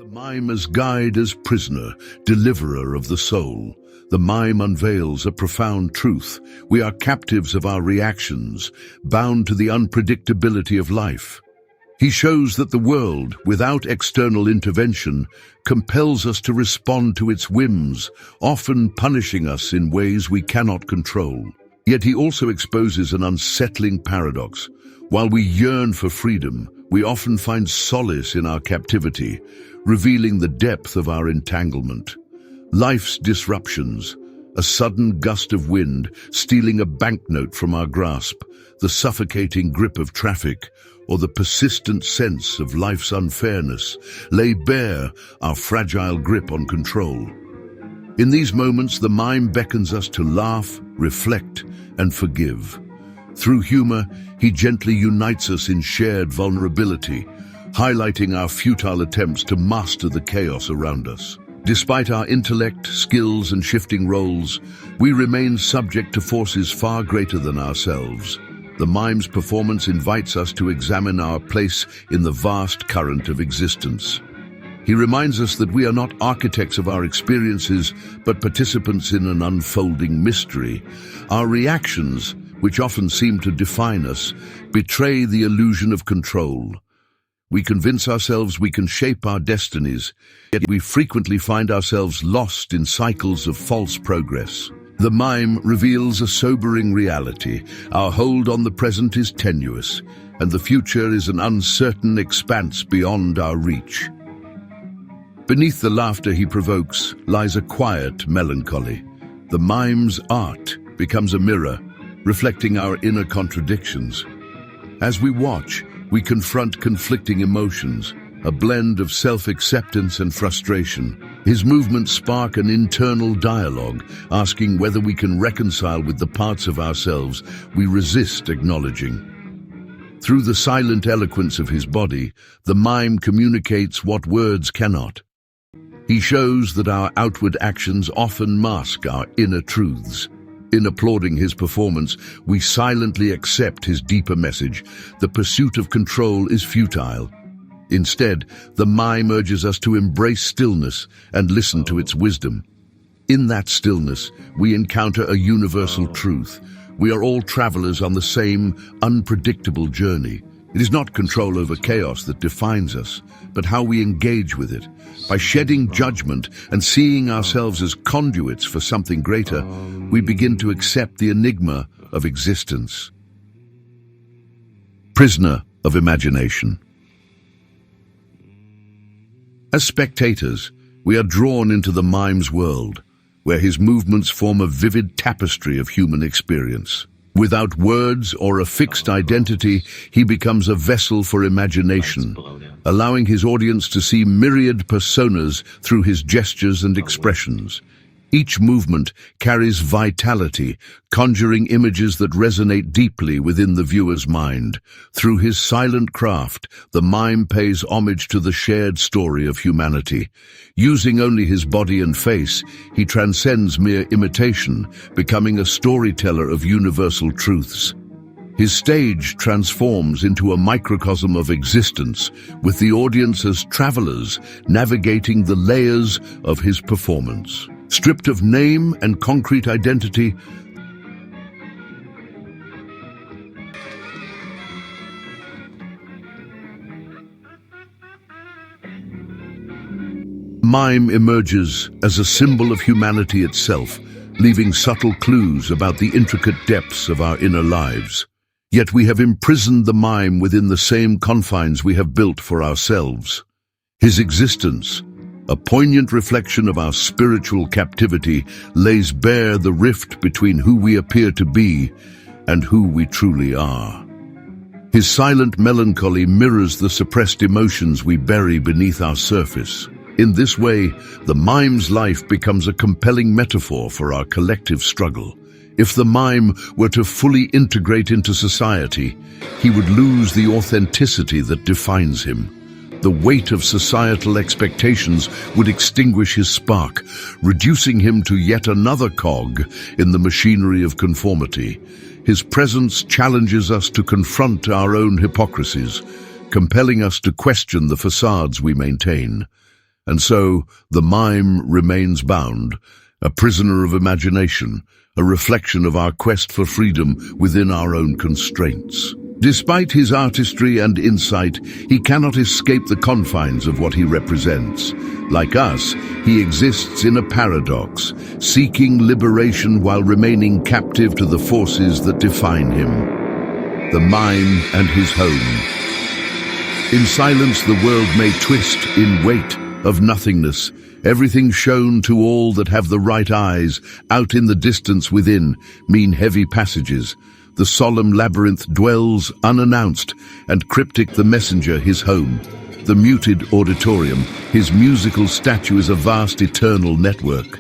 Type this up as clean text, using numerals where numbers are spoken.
The mime as guide, as prisoner, deliverer of the soul. The mime unveils a profound truth. We are captives of our reactions, bound to the unpredictability of life. He shows that the world, without external intervention, compels us to respond to its whims, often punishing us in ways we cannot control. Yet he also exposes an unsettling paradox. While we yearn for freedom, we often find solace in our captivity, revealing the depth of our entanglement. Life's disruptions, a sudden gust of wind stealing a banknote from our grasp, the suffocating grip of traffic, or the persistent sense of life's unfairness, lay bare our fragile grip on control. In these moments, the mime beckons us to laugh, reflect, and forgive. Through humor, he gently unites us in shared vulnerability, highlighting our futile attempts to master the chaos around us. Despite our intellect, skills, and shifting roles, we remain subject to forces far greater than ourselves. The mime's performance invites us to examine our place in the vast current of existence. He reminds us that we are not architects of our experiences, but participants in an unfolding mystery. Our reactions, which often seem to define us, betray the illusion of control. We convince ourselves we can shape our destinies, yet we frequently find ourselves lost in cycles of false progress. The mime reveals a sobering reality. Our hold on the present is tenuous, and the future is an uncertain expanse beyond our reach. Beneath the laughter he provokes lies a quiet melancholy. The mime's art becomes a mirror, reflecting our inner contradictions. As we watch, we confront conflicting emotions, a blend of self-acceptance and frustration. His movements spark an internal dialogue, asking whether we can reconcile with the parts of ourselves we resist acknowledging. Through the silent eloquence of his body, the mime communicates what words cannot. He shows that our outward actions often mask our inner truths. In applauding his performance, we silently accept his deeper message. The pursuit of control is futile. Instead, the mime urges us to embrace stillness and listen to its wisdom. In that stillness, we encounter a universal truth. We are all travelers on the same unpredictable journey. It is not control over chaos that defines us, but how we engage with it. By shedding judgment and seeing ourselves as conduits for something greater, we begin to accept the enigma of existence. Prisoner of imagination. As spectators, we are drawn into the mime's world, where his movements form a vivid tapestry of human experience. Without words or a fixed identity, he becomes a vessel for imagination, allowing his audience to see myriad personas through his gestures and expressions. Each movement carries vitality, conjuring images that resonate deeply within the viewer's mind. Through his silent craft, the mime pays homage to the shared story of humanity. Using only his body and face, he transcends mere imitation, becoming a storyteller of universal truths. His stage transforms into a microcosm of existence, with the audience as travelers navigating the layers of his performance. Stripped of name and concrete identity, mime emerges as a symbol of humanity itself, leaving subtle clues about the intricate depths of our inner lives. Yet we have imprisoned the mime within the same confines we have built for ourselves. His existence, a poignant reflection of our spiritual captivity, lays bare the rift between who we appear to be and who we truly are. His silent melancholy mirrors the suppressed emotions we bury beneath our surface. In this way, the mime's life becomes a compelling metaphor for our collective struggle. If the mime were to fully integrate into society, he would lose the authenticity that defines him. The weight of societal expectations would extinguish his spark, reducing him to yet another cog in the machinery of conformity. His presence challenges us to confront our own hypocrisies, compelling us to question the facades we maintain. And so, the mime remains bound, a prisoner of imagination, a reflection of our quest for freedom within our own constraints. Despite his artistry and insight, he cannot escape the confines of what he represents. Like us, he exists in a paradox, seeking liberation while remaining captive to the forces that define him. The mime and his home. In silence, the world may twist in weight of nothingness, everything shown to all that have the right eyes. Out in the distance within mean heavy passages. The solemn labyrinth dwells unannounced, and cryptic the messenger his home. The muted auditorium, his musical statue is a vast eternal network.